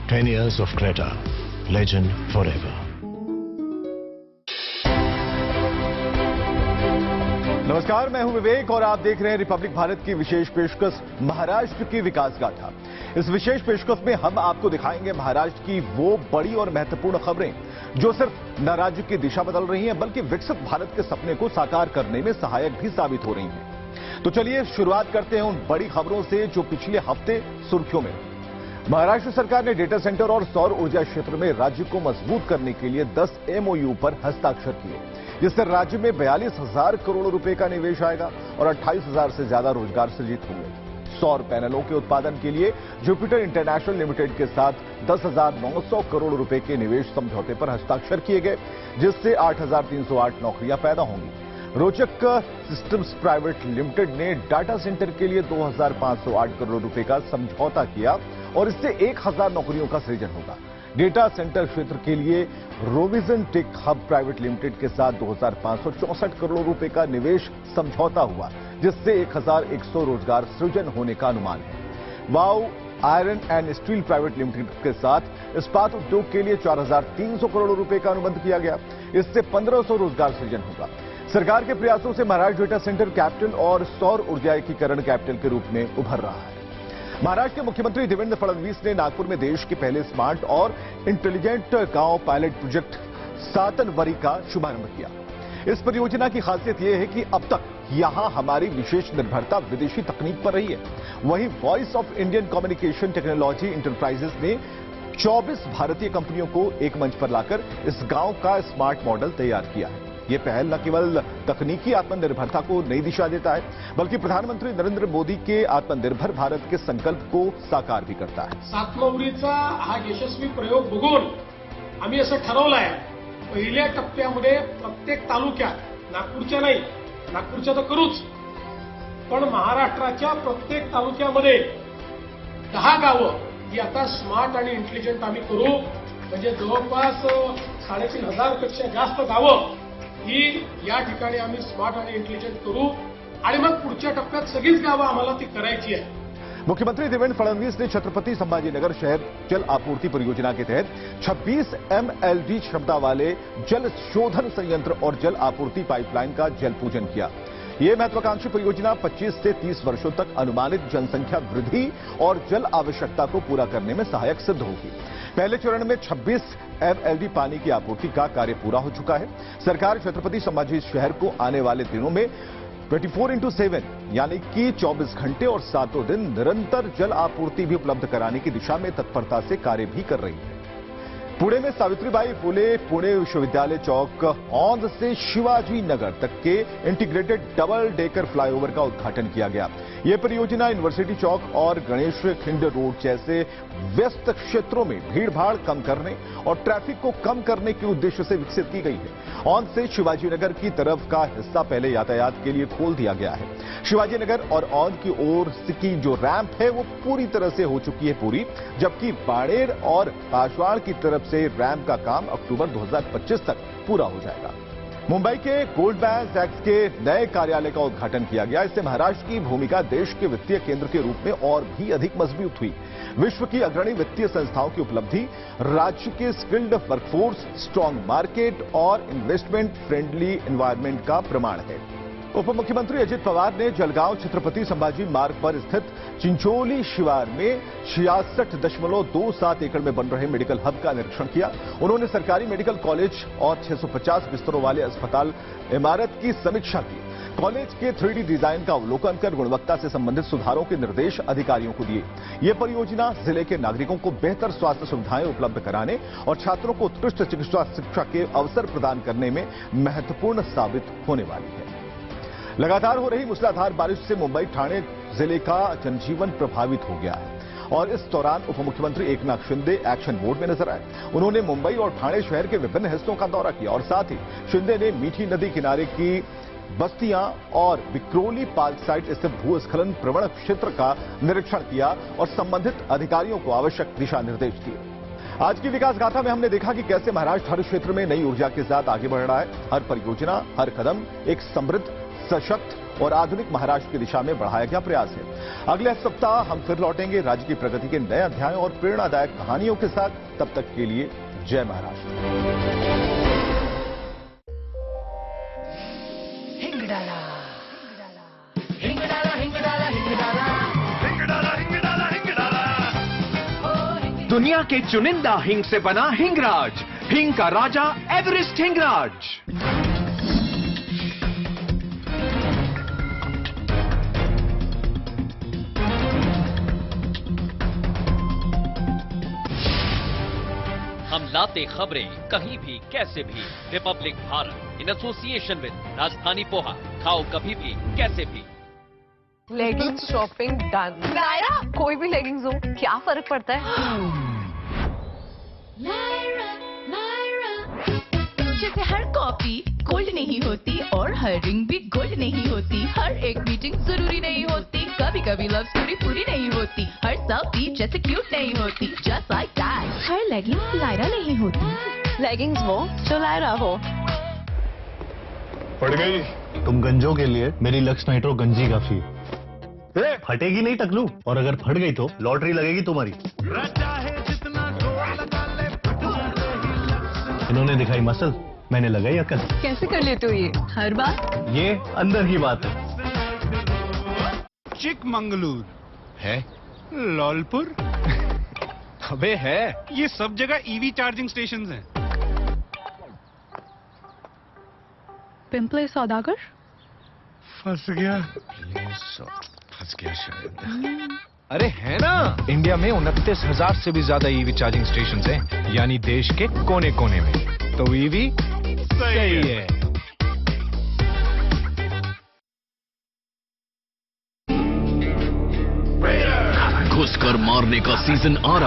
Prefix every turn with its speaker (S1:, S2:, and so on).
S1: 10 years of Creta, legend forever.
S2: नमस्कार, मैं हूं विवेक और आप देख रहे हैं रिपब्लिक भारत की विशेष पेशकश महाराष्ट्र की विकास गाथा। इस विशेष पेशकश में हम आपको दिखाएंगे महाराष्ट्र की वो बड़ी और महत्वपूर्ण खबरें जो सिर्फ न राज्य की दिशा बदल रही हैं बल्कि विकसित भारत के सपने को साकार करने में सहायक भी साबित हो रही हैं। तो चलिए शुरुआत करते हैं उन बड़ी खबरों से जो पिछले हफ्ते सुर्खियों में। महाराष्ट्र सरकार ने डेटा सेंटर और सौर ऊर्जा क्षेत्र में राज्य को मजबूत करने के लिए 10 MOU पर हस्ताक्षर किए, जिससे राज्य में 42,000 करोड़ रुपए का निवेश आएगा और 28,000 से ज्यादा रोजगार सृजित होंगे। सौर पैनलों के उत्पादन के लिए जुपिटर इंटरनेशनल लिमिटेड के साथ 10,900 करोड़ रुपए के निवेश समझौते पर हस्ताक्षर किए गए, जिससे 8,308 नौकरियां पैदा होंगी। रोचक सिस्टम्स प्राइवेट लिमिटेड ने डाटा सेंटर के लिए 2,508 करोड़ रुपए का समझौता किया और इससे 1,000 नौकरियों का सृजन होगा। डेटा सेंटर क्षेत्र के लिए रोविजन टेक हब प्राइवेट लिमिटेड के साथ 2,564 करोड़ रुपए का निवेश समझौता हुआ, जिससे 1,100 रोजगार सृजन होने का अनुमान है। वाव iron and steel private limited के साथ इस्पात उद्योग के लिए 4,300 करोड़ रुपए का अनुबंध किया गया, इससे 1,500 रोजगार सृजन होगा। सरकार के प्रयासों से महाराष्ट्र डेटा सेंटर कैपिटल और सौर ऊर्जा एकीकरण कैपिटल के रूप में उभर रहा है। महाराष्ट्र के मुख्यमंत्री देवेंद्र फडणवीस ने नागपुर में देश के पहले स्मार्ट और इंटेलिजेंट गांव पायलट प्रोजेक्ट सातनवरी का शुभारंभ किया। इस परियोजना की खासियत यह है कि अब तक यहां हमारी विशेष निर्भरता विदेशी तकनीक पर रही है। वहीं voice of Indian communication technology enterprises ने 24 भारतीय कंपनियों को एक मंच पर लाकर इस गांव का स्मार्ट मॉडल तैयार किया है। ये पहल न केवल तकनीकी आत्मनिर्भरता को नई दिशा देता है बल्कि प्रधानमंत्री नरेंद्र मोदी के आत्मनिर्भर भारत के संकल्प को साकार भी करता है।
S3: सातनवरीचा हा यशस्वी प्रयोग बघून आम्ही असं ठरवलं आहे, पहिल्या टप्प्यामध्ये प्रत्येक तालुक्यात, नागपूरच्या नाही, नागपूरच्या तर करूच, पण महाराष्ट्राच्या प्रत्येक तालुक्यामध्ये 10 गावं ही आता स्मार्ट आणि इंटेलिजंट आम्ही करू। म्हणजे जवळपास 3,500 पेक्षा जास्त गावं ही या ठिकाणी आम्ही स्मार्ट आणि इंटेलिजंट करू आणि मग पुढच्या टप्प्यात सगळीच गावं आम्हाला ती करायची आहे।
S2: मुख्यमंत्री देवेंद्र फडणवीस ने छत्रपति संभाजीनगर शहर जल आपूर्ति परियोजना के तहत 26 MLD क्षमता वाले जल शोधन संयंत्र और जल आपूर्ति पाइपलाइन का जल पूजन किया। ये महत्वाकांक्षी परियोजना 25 से 30 वर्षों तक अनुमानित जनसंख्या वृद्धि और जल आवश्यकता को पूरा करने में सहायक सिद्ध होगी। पहले चरण में 26 MLD पानी की आपूर्ति का कार्य पूरा हो चुका है। सरकार छत्रपति संभाजी शहर को आने वाले दिनों में 24x7 यानी कि 24 घंटे और 7 दिन निरंतर जल आपूर्ति भी उपलब्ध कराने की दिशा में तत्परता से कार्य भी कर रही है। पुणे में सावित्रीबाई फुले पुणे विश्वविद्यालय चौक औंध से शिवाजी नगर तक के इंटीग्रेटेड डबल डेकर फ्लाईओवर का उद्घाटन किया गया। यह परियोजना यूनिवर्सिटी चौक और गणेश खिंड रोड जैसे व्यस्त क्षेत्रों में भीड़भाड़ कम करने और ट्रैफिक को कम करने के उद्देश्य से विकसित की गई है। औंध से शिवाजी नगर की तरफ का हिस्सा पहले यातायात के लिए खोल दिया गया है। शिवाजी नगर और औंध की ओर की जो रैंप है वो पूरी तरह से हो चुकी है पूरी, जबकि बाड़ेर और बांसवाड़ा की तरफ से रैंप का काम अक्टूबर 2025 तक पूरा हो जाएगा। मुंबई के गोल्डमैन सैक्स के नए कार्यालय का उद्घाटन किया गया। इससे महाराष्ट्र की भूमिका देश के वित्तीय केंद्र के रूप में और भी अधिक मजबूत हुई। विश्व की अग्रणी वित्तीय संस्थाओं की उपलब्धि, राज्य के स्किल्ड वर्कफोर्स, स्ट्रांग मार्केट और इन्वेस्टमेंट फ्रेंडली एनवायरनमेंट का प्रमाण है। उप मुख्यमंत्री अजित पवार ने जलगांव छत्रपति संभाजी मार्ग पर स्थित चिंचोली शिवार में 66.27 एकड़ में बन रहे मेडिकल हब का निरीक्षण किया। उन्होंने सरकारी मेडिकल कॉलेज और 650 बिस्तरों वाले अस्पताल इमारत की समीक्षा की। कॉलेज के 3D डिजाइन का अवलोकन कर गुणवत्ता से संबंधित सुधारों के निर्देश अधिकारियों को दिए। यह परियोजना जिले के नागरिकों को बेहतर स्वास्थ्य सुविधाएं उपलब्ध कराने और छात्रों को उत्कृष्ट चिकित्सा शिक्षा के अवसर प्रदान करने में महत्वपूर्ण साबित होने वाली है। लगातार हो रही मूसलाधार बारिश से मुंबई ठाणे जिले का जनजीवन प्रभावित हो गया है और इस दौरान उप मुख्यमंत्री एकनाथ शिंदे एक्शन मोड में नजर आए। उन्होंने मुंबई और ठाणे शहर के विभिन्न हिस्सों का दौरा किया और साथ ही शिंदे ने मीठी नदी किनारे की बस्तियां और विक्रोली पार्क साइट स्थित भूस्खलन प्रवण क्षेत्र का निरीक्षण किया और संबंधित अधिकारियों को आवश्यक दिशा निर्देश दिए। आज की विकास गाथा में हमने देखा कि कैसे महाराष्ट्र हर क्षेत्र में नई ऊर्जा के साथ आगे बढ़ रहा है। हर परियोजना, हर कदम एक समृद्ध, सशक्त और आधुनिक महाराष्ट्र की दिशा में बढ़ाया गया प्रयास है। अगले सप्ताह हम फिर लौटेंगे राज्य की प्रगति के नए अध्यायों और प्रेरणादायक कहानियों के साथ। तब तक के लिए जय महाराष्ट्र।
S4: दुनिया के चुनिंदा हिंग से बना हिंगराज, हिंग का राजा एवरेस्ट हिंगराज।
S5: हम लाते खबरें कहीं भी कैसे भी। Republic Bharat in association with राजधानी पोहा। खाओ कभी भी कैसे भी।
S6: Leggings shopping done. नायरा कोई भी लेगिंग्स हो, क्या फर्क पड़ता है?
S7: जैसे हर कॉफी गोल्ड नहीं होती और हर रिंग भी गोल्ड नहीं होती, हर एक मीटिंग जरूरी नहीं होती, कभी कभी लव स्टोरी पूरी नहीं होती, हर सेल्फी जैसे क्यूट नहीं होती, just like that her leggings Lyra नहीं होती।
S6: लेगिंग्स हो जो लायरा हो।
S1: पड़ गई। तुम गंजों के लिए मेरी लक्स नाइट्रो गंजी काफी है। फटेगी नहीं टकलू, और अगर फट गई तो लॉटरी लगेगी तुम्हारी। इन्होंने दिखाई मसल, मैंने लगाई अकल।
S6: कैसे कर लेते हो ये हर बार?
S1: ये अंदर की बात है।
S8: चिकमंगलूर
S1: है
S8: लालपुर
S1: अबे है।
S8: ये सब जगह ईवी चार्जिंग स्टेशंस हैं।
S6: पिंपले सौदागर
S8: फंस गया
S1: शायद। अरे है ना, इंडिया में 29,000 से भी ज्यादा ईवी चार्जिंग स्टेशन हैं, यानी देश के कोने कोने में। तो ईवी सही है।
S5: घुसकर मारने का सीजन आ रहा